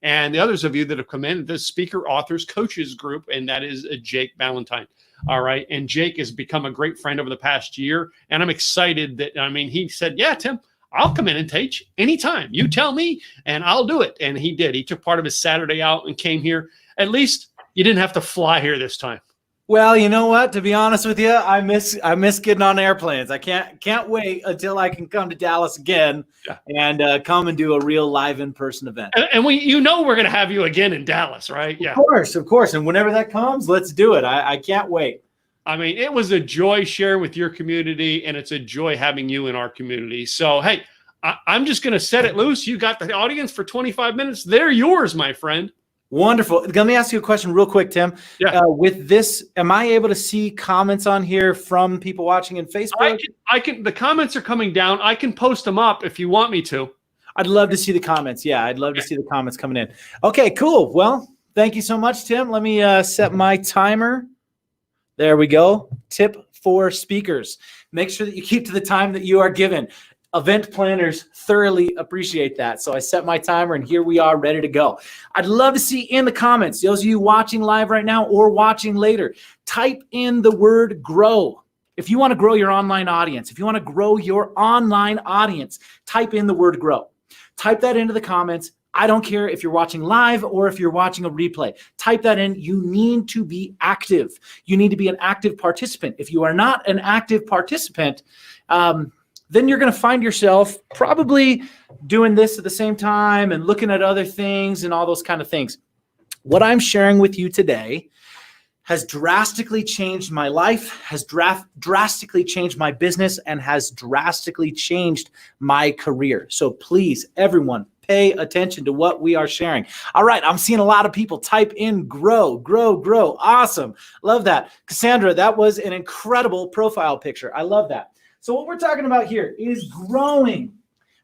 and the others of you that have come in, the Speaker Authors Coaches group, and that is Jake Ballentine. All right. And Jake has become a great friend over the past year. And I'm excited that, he said, yeah, Tim, I'll come in and teach anytime. You tell me and I'll do it. And he did. He took part of his Saturday out and came here. At least you didn't have to fly here this time. Well, you know what? To be honest with you, I miss getting on airplanes. I can't wait until I can come to Dallas again and come and do a real live in-person event. And we're going to have you again in Dallas, right? Yeah, of course. And whenever that comes, let's do it. I can't wait. It was a joy sharing with your community, and it's a joy having you in our community. So, hey, I'm just going to set it loose. You got the audience for 25 minutes. They're yours, my friend. Wonderful. Let me ask you a question real quick, Tim. Yeah. With this, am I able to see comments on here from people watching in Facebook? I can. The comments are coming down. I can post them up if you want me to. I'd love to see the comments. Yeah, I'd love to see the comments coming in. Okay, cool. Well, thank you so much, Tim. Let me set my timer. There we go. Tip for speakers. Make sure that you keep to the time that you are given. Event planners thoroughly appreciate that. So I set my timer and here we are ready to go. I'd love to see in the comments, those of you watching live right now or watching later, type in the word grow. If you want to grow your online audience, type in the word grow. Type that into the comments. I don't care if you're watching live or if you're watching a replay. Type that in. You need to be active. You need to be an active participant. If you are not an active participant, then you're going to find yourself probably doing this at the same time and looking at other things and all those kind of things. What I'm sharing with you today has drastically changed my life, has drastically changed my business, and has drastically changed my career. So please, everyone, pay attention to what we are sharing. All right, I'm seeing a lot of people type in grow, grow, grow. Awesome. Love that. Cassandra, that was an incredible profile picture. I love that. So what we're talking about here is growing.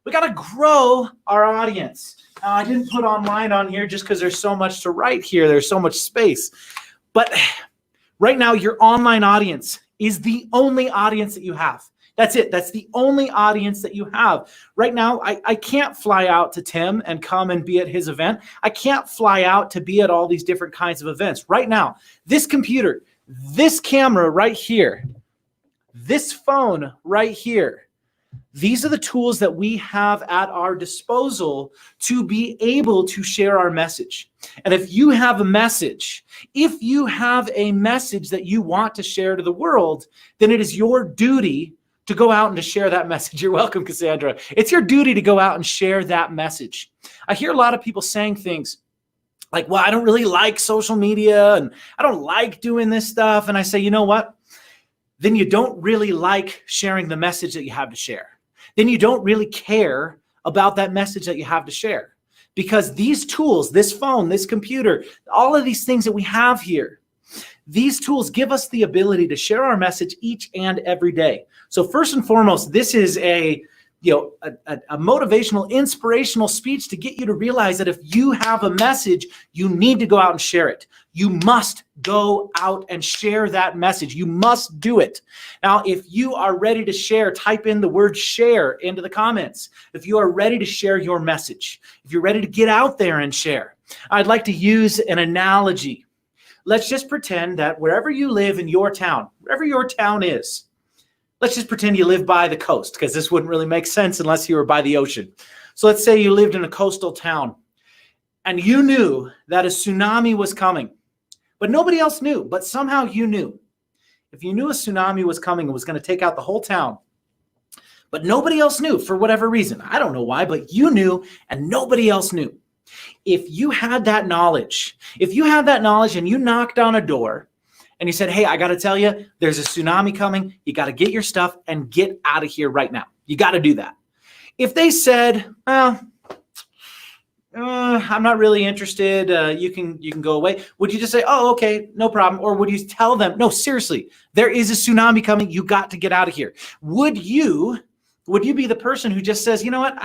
We got to grow our audience. Now, I didn't put online on here just because there's so much to write here. There's so much space. But right now, your online audience is the only audience that you have. That's it. That's the only audience that you have. Right now, I can't fly out to Tim and come and be at his event. I can't fly out to be at all these different kinds of events. Right now, this computer, this camera right here, this phone right here, these are the tools that we have at our disposal to be able to share our message. And if you have a message that you want to share to the world, then it is your duty to go out and to share that message. You're welcome, Cassandra. It's your duty to go out and share that message. I hear a lot of people saying things like, well, I don't really like social media and I don't like doing this stuff. And I say, you know what? Then you don't really like sharing the message that you have to share. Then you don't really care about that message that you have to share. Because these tools, this phone, this computer, all of these things that we have here, these tools give us the ability to share our message each and every day. So first and foremost, this is a motivational, inspirational speech to get you to realize that if you have a message, you need to go out and share it. You must go out and share that message. You must do it. Now, if you are ready to share, type in the word share into the comments. If you are ready to share your message, if you're ready to get out there and share, I'd like to use an analogy. Let's just pretend that wherever you live in your town, wherever your town is, let's just pretend you live by the coast, because this wouldn't really make sense unless you were by the ocean. So let's say you lived in a coastal town and you knew that a tsunami was coming, but nobody else knew, but somehow you knew. If you knew a tsunami was coming and was going to take out the whole town, but nobody else knew for whatever reason, I don't know why, but you knew and nobody else knew. If you had that knowledge and you knocked on a door, and you said, hey, I got to tell you, there's a tsunami coming. You got to get your stuff and get out of here right now. You got to do that. If they said, well, I'm not really interested, you can go away, would you just say, oh, okay, no problem? Or would you tell them, no, seriously, there is a tsunami coming. You got to get out of here. Would you be the person who just says, you know what,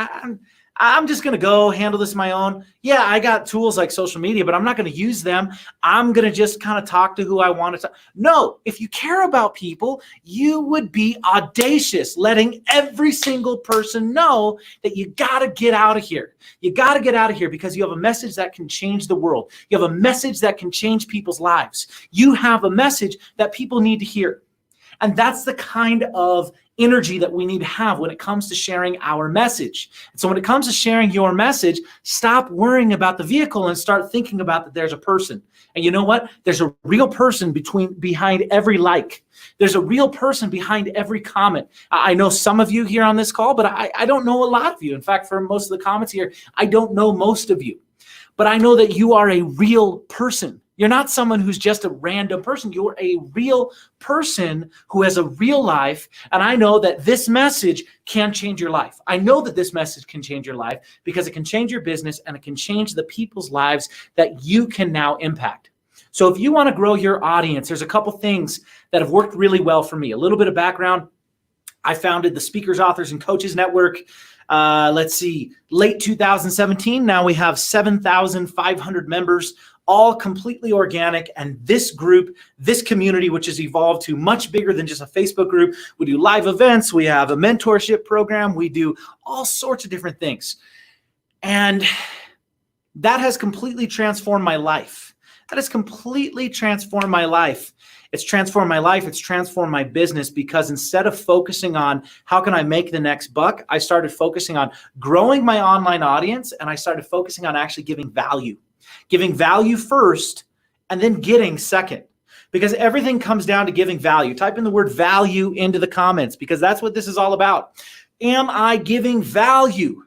I'm just going to go handle this my own. Yeah, I got tools like social media, but I'm not going to use them. I'm going to just kind of talk to who I want to talk. No, if you care about people, you would be audacious, letting every single person know that you got to get out of here. You got to get out of here because you have a message that can change the world. You have a message that can change people's lives. You have a message that people need to hear. And that's the kind of energy that we need to have when it comes to sharing our message. And so when it comes to sharing your message, stop worrying about the vehicle and start thinking about that there's a person. And you know what? There's a real person behind every like. There's a real person behind every comment. I know some of you here on this call, but I don't know a lot of you. In fact, for most of the comments here, I don't know most of you. But I know that you are a real person. You're not someone who's just a random person. You're a real person who has a real life. And I know that this message can change your life. I know that this message can change your life because it can change your business and it can change the people's lives that you can now impact. So if you want to grow your audience, there's a couple things that have worked really well for me. A little bit of background. I founded the Speakers, Authors, and Coaches Network. Late 2017. Now we have 7,500 members, all completely organic. And this group, this community, which has evolved to much bigger than just a Facebook group. We do live events. We have a mentorship program. We do all sorts of different things. And that has completely transformed my life. That has completely transformed my life. It's transformed my life. It's transformed my business because instead of focusing on how can I make the next buck, I started focusing on growing my online audience, and I started focusing on actually giving value first and then getting second, because everything comes down to giving value. Type in the word value into the comments because that's what this is all about. Am I giving value?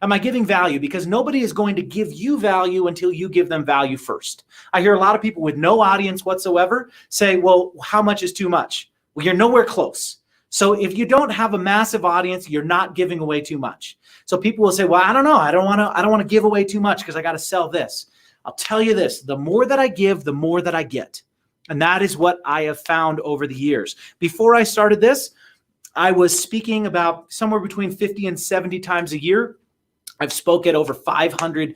Am I giving value? Because nobody is going to give you value until you give them value first. I hear a lot of people with no audience whatsoever say, well, how much is too much? Well, you're nowhere close. So if you don't have a massive audience, you're not giving away too much. So people will say, well, I don't know. I don't want to give away too much because I got to sell this. I'll tell you this, the more that I give, the more that I get. And that is what I have found over the years. Before I started this, I was speaking about somewhere between 50 and 70 times a year. I've spoke at over 500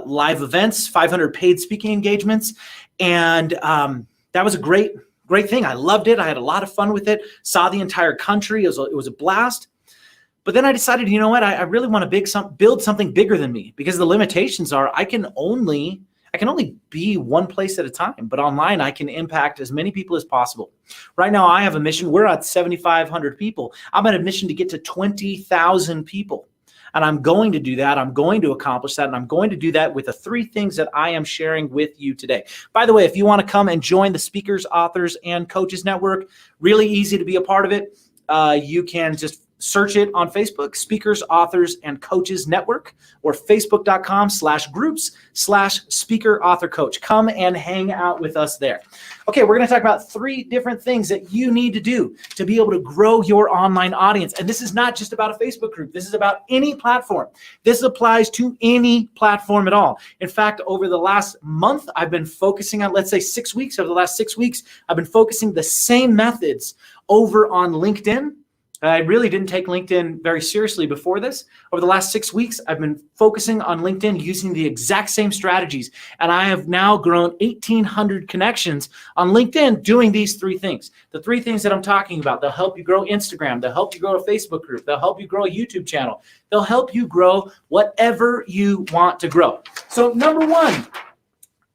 live events, 500 paid speaking engagements. And that was a great thing. I loved it. I had a lot of fun with it. Saw the entire country. It was a blast. But then I decided, you know what? I really want to build something bigger than me, because the limitations are I can only be one place at a time. But online, I can impact as many people as possible. Right now, I have a mission. We're at 7,500 people. I'm on a mission to get to 20,000 people. And I'm going to do that. I'm going to accomplish that. And I'm going to do that with the 3 things that I am sharing with you today. By the way, if you want to come and join the Speakers, Authors, and Coaches Network, really easy to be a part of it. You can just search it on Facebook, Speakers, Authors, and Coaches Network, or facebook.com/groups/speaker author coach. Come and hang out with us there. Okay, we're going to talk about 3 different things that you need to do to be able to grow your online audience. And this is not just about a Facebook group. This is about any platform. This applies to any platform at all. In fact, over the last month, I've been focusing on, let's say 6 weeks, over the last 6 weeks, I've been focusing the same methods over on LinkedIn. I really didn't take LinkedIn very seriously before this. Over the last 6 weeks, I've been focusing on LinkedIn using the exact same strategies. And I have now grown 1,800 connections on LinkedIn doing these 3 things. The 3 things that I'm talking about, they'll help you grow Instagram. They'll help you grow a Facebook group. They'll help you grow a YouTube channel. They'll help you grow whatever you want to grow. So number 1,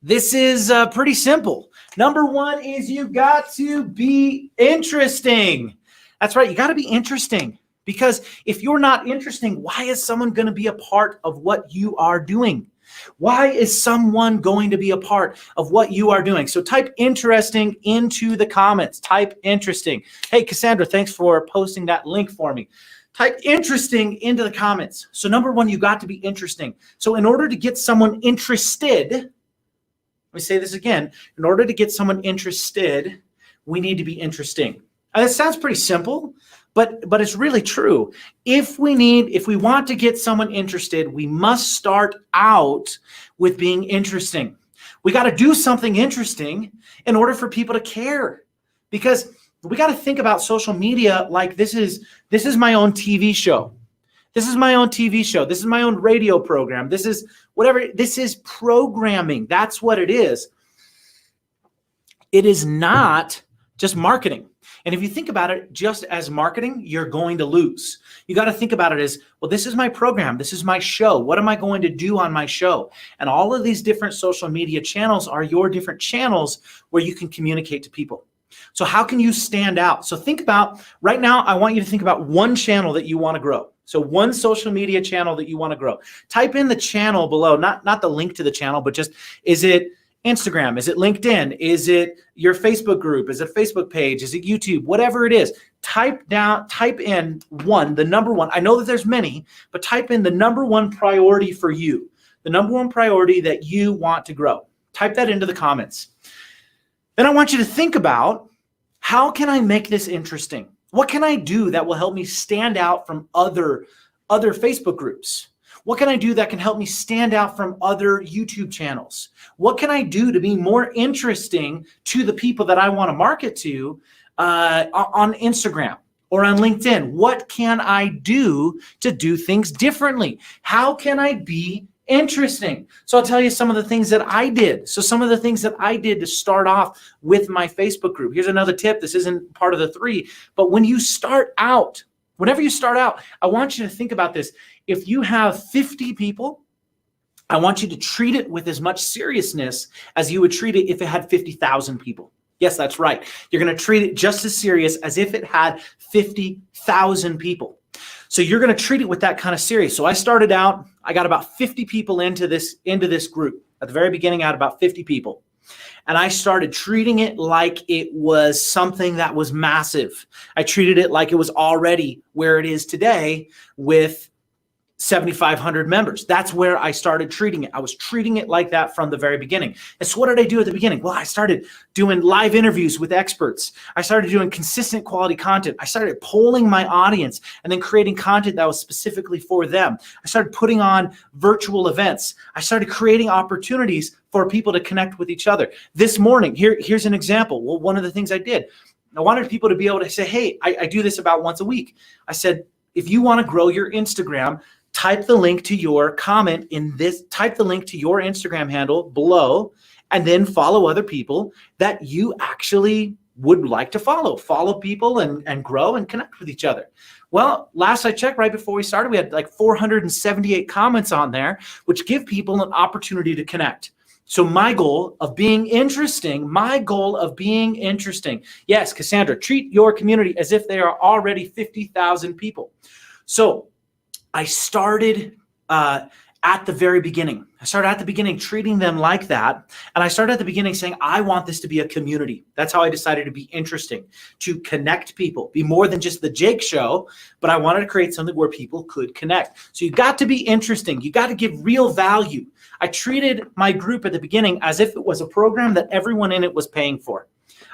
this is pretty simple. Number 1 is you got to be interesting. That's right. You got to be interesting, because if you're not interesting, why is someone going to be a part of what you are doing? Why is someone going to be a part of what you are doing? So type interesting into the comments. Type interesting. Hey, Cassandra, thanks for posting that link for me. Type interesting into the comments. So number 1, you got to be interesting. So in order to get someone interested, let me say this again. In order to get someone interested, we need to be interesting. And it sounds pretty simple, but it's really true. If we want to get someone interested, we must start out with being interesting. We got to do something interesting in order for people to care, because we got to think about social media like this is my own TV show. This is my own TV show. This is my own radio program. This is whatever. This is programming. That's what it is. It is not just marketing. And if you think about it just as marketing, you're going to lose. You got to think about it as, well, this is my program. This is my show. What am I going to do on my show? And all of these different social media channels are your different channels where you can communicate to people. So how can you stand out? So think about, right now, I want you to think about one channel that you want to grow. So one social media channel that you want to grow. Type in the channel below, not the link to the channel, but just, is it Instagram? Is it LinkedIn? Is it your Facebook group? Is it a Facebook page? Is it YouTube? Whatever it is, type in one, the number one. I know that there's many, but type in the number one priority for you, the number one priority that you want to grow. Type that into the comments. Then I want you to think about, how can I make this interesting? What can I do that will help me stand out from other Facebook groups? What can I do that can help me stand out from other YouTube channels? What can I do to be more interesting to the people that I want to market to on Instagram or on LinkedIn? What can I do to do things differently? How can I be interesting? So I'll tell you some of the things that I did. So some of the things that I did to start off with my Facebook group. Here's another tip. This isn't part of the 3, but when you start out, whenever you start out, I want you to think about this. If you have 50 people, I want you to treat it with as much seriousness as you would treat it if it had 50,000 people. Yes, that's right. You're going to treat it just as serious as if it had 50,000 people. So you're going to treat it with that kind of serious. So I started out, I got about 50 people into this group. At the very beginning, I had about 50 people. And I started treating it like it was something that was massive. I treated it like it was already where it is today with 7,500 members. That's where I started treating it. I was treating it like that from the very beginning. And so what did I do at the beginning? Well, I started doing live interviews with experts. I started doing consistent quality content. I started polling my audience and then creating content that was specifically for them. I started putting on virtual events. I started creating opportunities for people to connect with each other. This morning, here's an example. Well, one of the things I did, I wanted people to be able to say, hey, I do this about once a week. I said, if you want to grow your Instagram, type the link to your comment in this, type the link to your Instagram handle below, and then follow other people that you actually would like to follow people and grow and connect with each other. Well, last I checked, right before we started, we had like 478 comments on there, which give people an opportunity to connect. So my goal of being interesting, yes, Cassandra, treat your community as if they are already 50,000 people. So I started at the very beginning. I started at the beginning treating them like that. And I started at the beginning saying, I want this to be a community. That's how I decided to be interesting, to connect people, be more than just the Jake show, but I wanted to create something where people could connect. So you got to be interesting. You got to give real value. I treated my group at the beginning as if it was a program that everyone in it was paying for.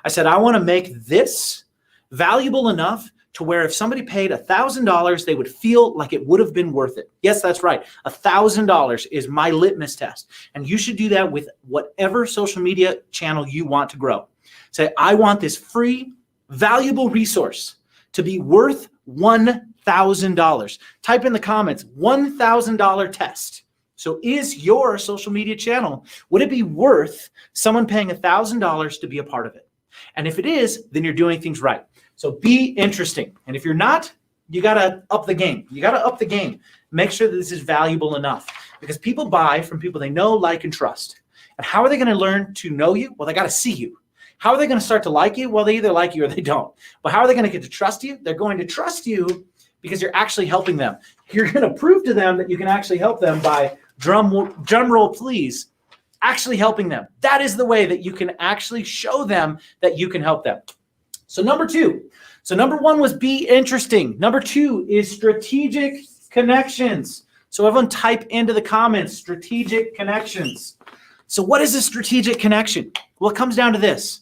I said, I want to make this valuable enough to where if somebody paid $1,000, they would feel like it would have been worth it. Yes, that's right. $1,000 is my litmus test. And you should do that with whatever social media channel you want to grow. Say, I want this free, valuable resource to be worth $1,000. Type in the comments, $1,000 test. So is your social media channel, would it be worth someone paying $1,000 to be a part of it? And if it is, then you're doing things right. So be interesting. And if you're not, you got to up the game. You got to up the game. Make sure that this is valuable enough, because people buy from people they know, like, and trust. And how are they going to learn to know you? Well, they got to see you. How are they going to start to like you? Well, they either like you or they don't. But how are they going to get to trust you? They're going to trust you because you're actually helping them. You're going to prove to them that you can actually help them by, drum roll please, actually helping them. That is the way that you can actually show them that you can help them. So number 2. So number 1 was be interesting. Number 2 is strategic connections. So everyone type into the comments, strategic connections. So what is a strategic connection? Well, it comes down to this.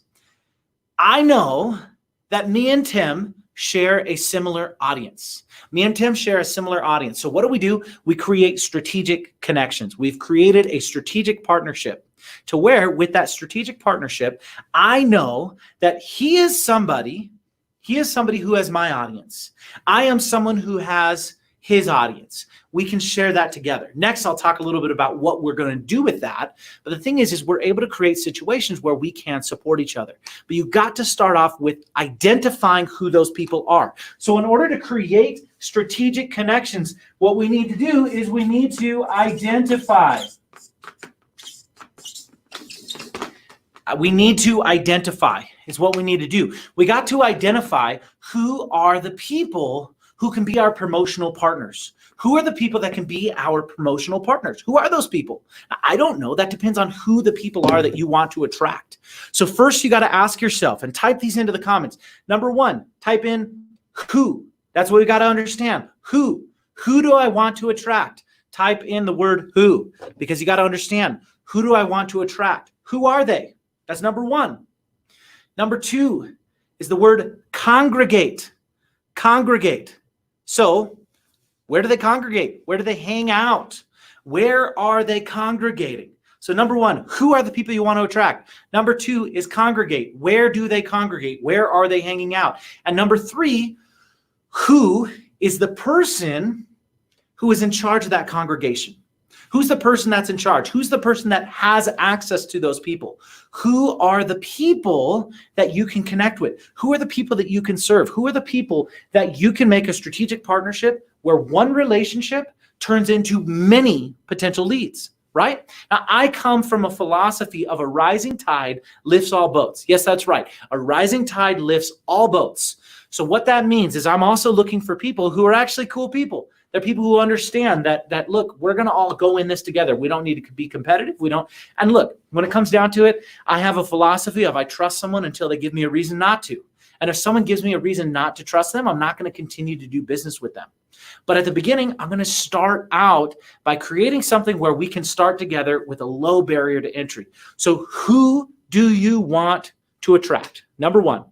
I know that me and Tim share a similar audience. Me and Tim share a similar audience. So what do? We create strategic connections. We've created a strategic partnership to where with that strategic partnership, I know that he is somebody who has my audience. I am someone who has his audience. We can share that together. Next, I'll talk a little bit about what we're going to do with that. But the thing is we're able to create situations where we can support each other. But you got to start off with identifying who those people are. So in order to create strategic connections, what we need to do is we need to identify. We need to identify is what we need to do. We got to identify who are the people who can be our promotional partners. Who are the people that can be our promotional partners? Who are those people? I don't know. That depends on who the people are that you want to attract. So first you got to ask yourself and type these into the comments. Number one, type in who. That's what we got to understand. Who? Who do I want to attract? Type in the word who, because you got to understand, who do I want to attract? Who are they? That's number one. Number two is the word congregate. Congregate. So where do they congregate? Where do they hang out? Where are they congregating? So number one, who are the people you want to attract? Number two is congregate. Where do they congregate? Where are they hanging out? And number three, who is the person who is in charge of that congregation? Who's the person that's in charge? Who's the person that has access to those people? Who are the people that you can connect with? Who are the people that you can serve? Who are the people that you can make a strategic partnership where one relationship turns into many potential leads, right? Now, I come from a philosophy of a rising tide lifts all boats. Yes, that's right. A rising tide lifts all boats. So what that means is I'm also looking for people who are actually cool people. They're people who understand that look, we're going to all go in this together. We don't need to be competitive. And look, when it comes down to it, I have a philosophy of I trust someone until they give me a reason not to. And if someone gives me a reason not to trust them, I'm not going to continue to do business with them. But at the beginning, I'm going to start out by creating something where we can start together with a low barrier to entry. So who do you want to attract? Number one.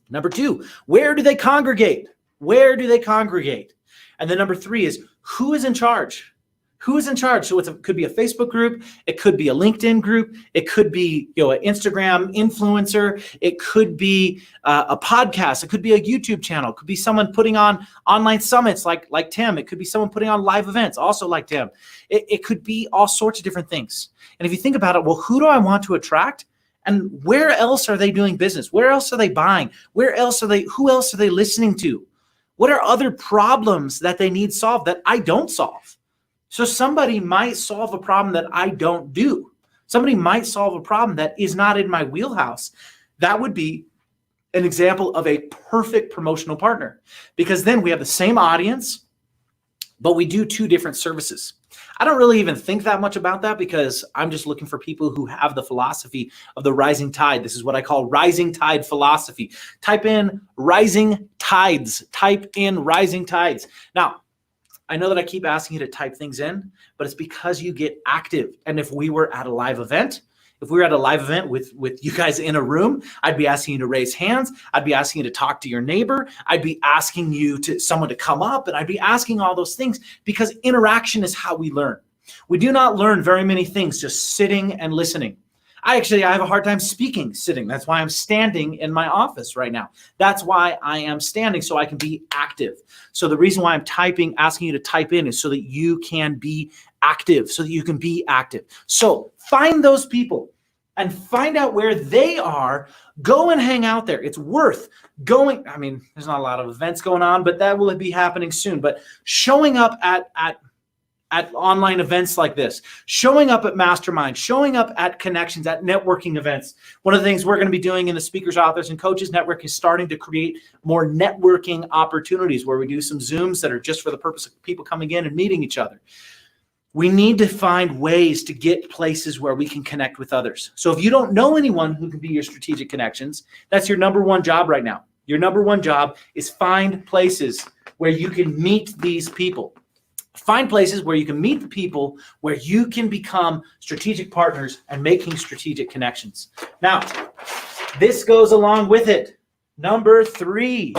Number two, where do they congregate? Where do they congregate? And then number three is who is in charge? Who is in charge? So it could be a Facebook group. It could be a LinkedIn group. It could be an Instagram influencer. It could be a podcast. It could be a YouTube channel. It could be someone putting on online summits like Tim. It could be someone putting on live events also like Tim. It could be all sorts of different things. And if you think about it, well, who do I want to attract? And where else are they doing business? Where else are they buying? Who else are they listening to? What are other problems that they need solved that I don't solve? So somebody might solve a problem that I don't do. Somebody might solve a problem that is not in my wheelhouse. That would be an example of a perfect promotional partner, because then we have the same audience, but we do two different services. I don't really even think that much about that because I'm just looking for people who have the philosophy of the rising tide. This is what I call rising tide philosophy. Type in rising tides. Type in rising tides. Now, I know that I keep asking you to type things in, but it's because you get active. And if we were at a live event, with you guys in a room, I'd be asking you to raise hands. I'd be asking you to talk to your neighbor. I'd be asking someone to come up, and I'd be asking all those things because interaction is how we learn. We do not learn very many things just sitting and listening. I have a hard time speaking sitting. That's why I'm standing in my office right now. That's why I am standing, so I can be active. So the reason why I'm asking you to type in is so that you can be active, so that you can be active. So find those people and find out where they are. Go and hang out there. It's worth going. I mean, there's not a lot of events going on, but that will be happening soon. But showing up at online events like this, showing up at mastermind, showing up at connections, at networking events. One of the things we're going to be doing in the Speakers, Authors, and Coaches Network is starting to create more networking opportunities where we do some Zooms that are just for the purpose of people coming in and meeting each other. We need to find ways to get places where we can connect with others. So if you don't know anyone who can be your strategic connections, that's your number one job right now. Your number one job is find places where you can meet these people. Find places where you can meet the people where you can become strategic partners and making strategic connections. Now, this goes along with it. Number three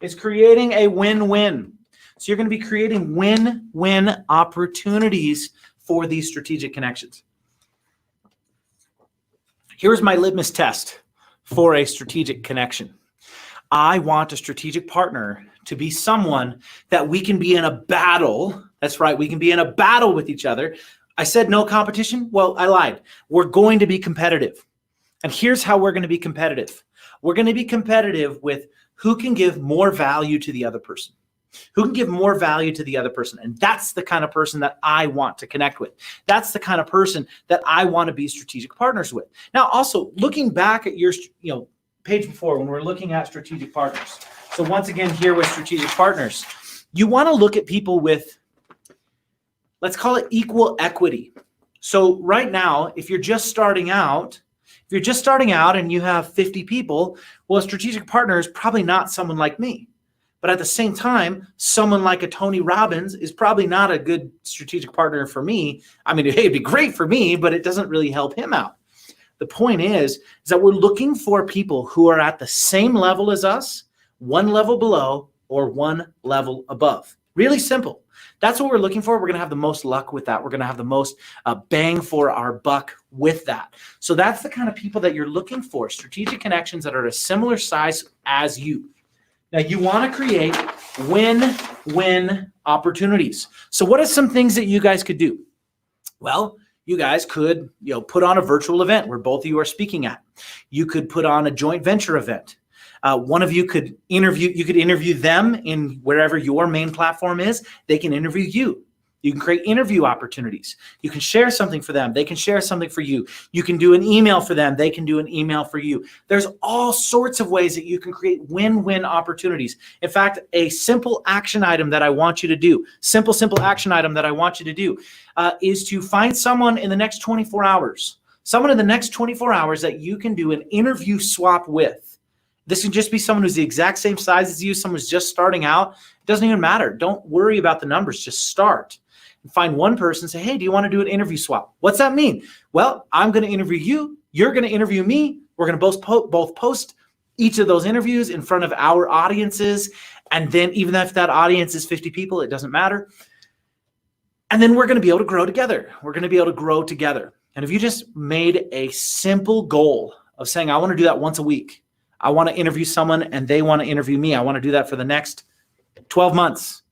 is creating a win-win. So you're going to be creating win-win opportunities for these strategic connections. Here's my litmus test for a strategic connection. I want a strategic partner to be someone that we can be in a battle. That's right. We can be in a battle with each other. I said no competition. Well, I lied. We're going to be competitive. And here's how we're going to be competitive. We're going to be competitive with who can give more value to the other person. Who can give more value to the other person? And that's the kind of person that I want to connect with. That's the kind of person that I want to be strategic partners with. Now, also looking back at your page before when we're looking at strategic partners. So once again, here with strategic partners, you want to look at people with, let's call it equal equity. So right now, if you're just starting out and you have 50 people, well, a strategic partner is probably not someone like me. But at the same time, someone like a Tony Robbins is probably not a good strategic partner for me. I mean, hey, it'd be great for me, but it doesn't really help him out. The point is that we're looking for people who are at the same level as us, one level below or one level above. Really simple. That's what we're looking for. We're going to have the most luck with that. We're going to have the most bang for our buck with that. So that's the kind of people that you're looking for, strategic connections that are a similar size as you. Now, you want to create win-win opportunities. So what are some things that you guys could do? Well, you guys could put on a virtual event where both of you are speaking at. You could put on a joint venture event. One of you could interview them in wherever your main platform is. They can interview you. You can create interview opportunities. You can share something for them. They can share something for you. You can do an email for them. They can do an email for you. There's all sorts of ways that you can create win-win opportunities. In fact, a simple action item that I want you to do, simple action item that I want you to do is to find someone in the next 24 hours, that you can do an interview swap with. This can just be someone who's the exact same size as you, someone who's just starting out. It doesn't even matter. Don't worry about the numbers. Just start. Find one person and say, hey, do you want to do an interview swap? What's that mean? Well, I'm going to interview you. You're going to interview me. We're going to both post each of those interviews in front of our audiences. And then even if that audience is 50 people, it doesn't matter. And then we're going to be able to grow together. And if you just made a simple goal of saying, I want to do that once a week. I want to interview someone and they want to interview me. I want to do that for the next 12 months,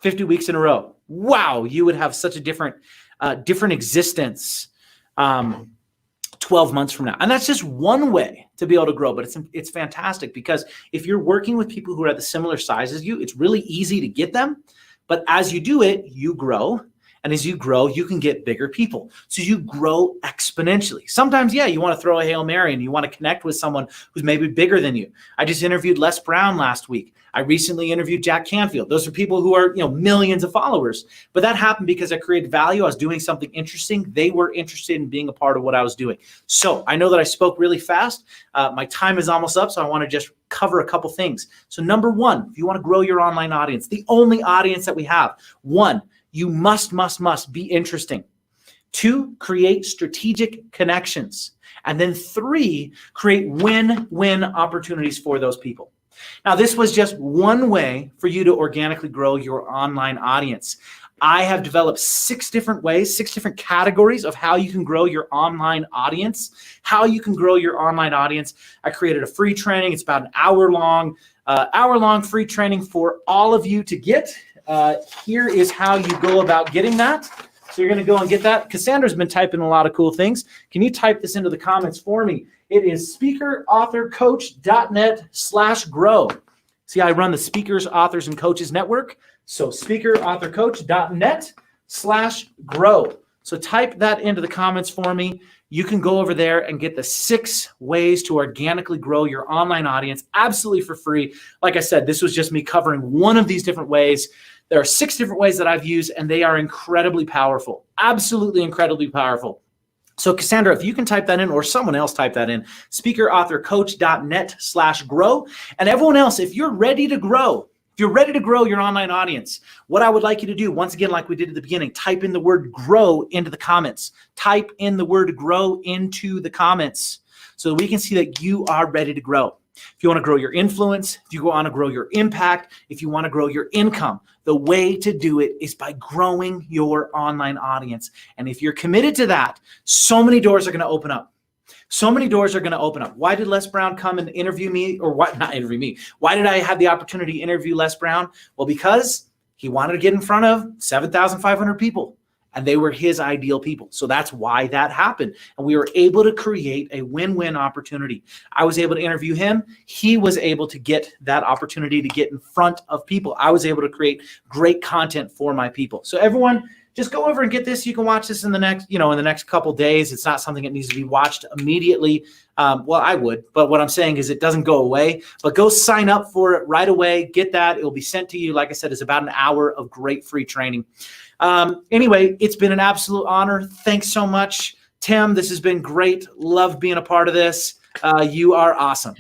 50 weeks in a row. Wow, you would have such a different existence 12 months from now. And that's just one way to be able to grow, but it's fantastic because if you're working with people who are at the similar size as you, it's really easy to get them. But as you do it, you grow. And as you grow, you can get bigger people. So you grow exponentially. Sometimes, you want to throw a Hail Mary and you want to connect with someone who's maybe bigger than you. I just interviewed Les Brown last week. I recently interviewed Jack Canfield. Those are people who are, millions of followers. But that happened because I created value. I was doing something interesting. They were interested in being a part of what I was doing. So I know that I spoke really fast. My time is almost up, so I want to just cover a couple things. So number one, if you want to grow your online audience, the only audience that we have, one, you must be interesting. 2, create strategic connections. And then 3, create win-win opportunities for those people. Now, this was just one way for you to organically grow your online audience. I have developed 6 different ways, 6 different categories of how you can grow your online audience. I created a free training. It's about an hour-long free training for all of you to get. Here is how you go about getting that. So you're going to go and get that. Cassandra's been typing a lot of cool things. Can you type this into the comments for me? It is speakerauthorcoach.net/grow. See, I run the Speakers, Authors, and Coaches Network. So speakerauthorcoach.net/grow. So type that into the comments for me. You can go over there and get the 6 ways to organically grow your online audience absolutely for free. Like I said, this was just me covering one of these different ways. There are 6 different ways that I've used, and they are incredibly powerful, absolutely incredibly powerful. So Cassandra, if you can type that in, or someone else type that in, speakerauthorcoach.net/grow. And everyone else, if you're ready to grow, your online audience, what I would like you to do, once again, like we did at the beginning, type in the word grow into the comments. Type in the word grow into the comments so we can see that you are ready to grow. If you want to grow your influence, if you want to grow your impact, if you want to grow your income, the way to do it is by growing your online audience. And if you're committed to that, so many doors are going to open up. So many doors are going to open up. Why did Les Brown come and interview me? Or why not interview me? Why did I have the opportunity to interview Les Brown? Well, because he wanted to get in front of 7,500 people. And they were his ideal people. So that's why that happened. And we were able to create a win-win opportunity. I was able to interview him. He was able to get that opportunity to get in front of people. I was able to create great content for my people. So everyone, just go over and get this. You can watch this in the next couple days. It's not something that needs to be watched immediately. Well, I would, but what I'm saying is it doesn't go away, but go sign up for it right away. Get that. It will be sent to you. Like I said, it's about an hour of great free training. Anyway, it's been an absolute honor. Thanks so much, Tim. This has been great. Love being a part of this. You are awesome.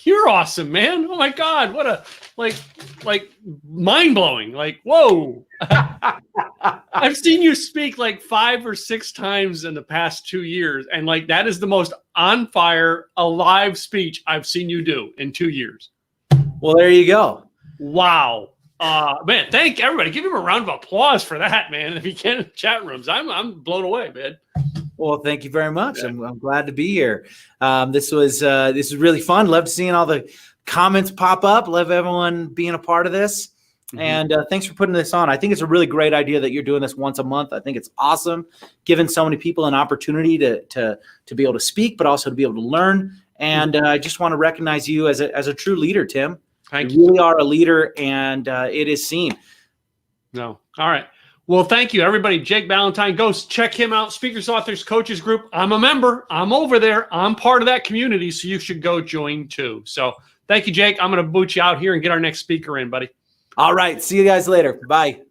You're awesome, man. Oh my God. What a, like mind blowing. Like, whoa. I've seen you speak like 5 or 6 times in the past 2 years. And like, that is the most on fire, alive speech I've seen you do in 2 years. Well, there you go. Wow. Man, thank everybody. Give him a round of applause for that, man. If you can in the chat rooms, I'm blown away, man. Well, thank you very much. Yeah. I'm glad to be here. This was really fun. Loved seeing all the comments pop up. Love everyone being a part of this. Mm-hmm. And thanks for putting this on. I think it's a really great idea that you're doing this once a month. I think it's awesome, giving so many people an opportunity to be able to speak, but also to be able to learn. And I just want to recognize you as a true leader, Tim. You really are a leader, and it is seen. No. All right. Well, thank you, everybody. Jake Ballentine, go check him out. Speakers, Authors, Coaches Group. I'm a member. I'm over there. I'm part of that community, so you should go join too. So thank you, Jake. I'm going to boot you out here and get our next speaker in, buddy. All right. See you guys later. Bye.